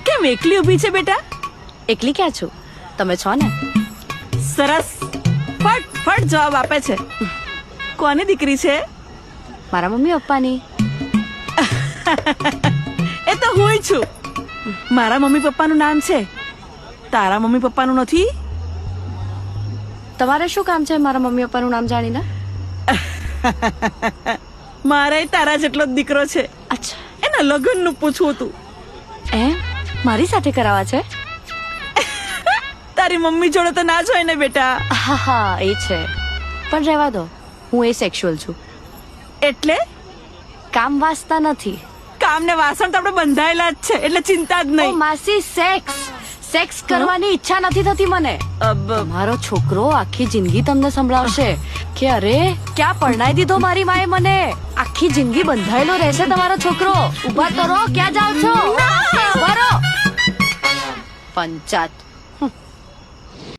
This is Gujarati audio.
કેમ એકલી ઊભી છે બેટા? એકલી ક્યાં છું, તમે છો ને. સરસ, ફટ ફટ જવાબ આપે છે. કોની દીકરી છે? મારા મમ્મી પપ્પાની. એ તો હું છું. મારા મમ્મી પપ્પાનું નામ છે, તારા મમ્મી પપ્પાનું નથી. તમારે શું કામ છે મારા મમ્મી પપ્પાનું નામ જાણીને? મારે તારા જેટલો જ દીકરો છે, અચ્છા, એના લગ્નનું પૂછવું હતું. એમ મારી સાથે કરાવવા છે? તારી મમ્મી જોડે તો ના જ હોય ને બેટા. હા હા એ છે, પણ રહેવા દો, હું એ સેક્સ્યુઅલ છું. એટલે કામ વાસતા નથી. કામ ને વાસણ તો આપણે બંધાયેલા જ છે, એટલે ચિંતા જ ઓ નહીં. માસી, સેક્સ કરવાની ઈચ્છા નથી થતી મને. મારો છોકરો આખી જિંદગી તમને સંભળાવશે કે અરે ક્યાં પરણાઈ દીધો મારી માએ મને. આખી જિંદગી બંધાયેલો રહેશે તમારો છોકરો. ઉભા કરો, ક્યાં જાવ છો? બરો પંચાત.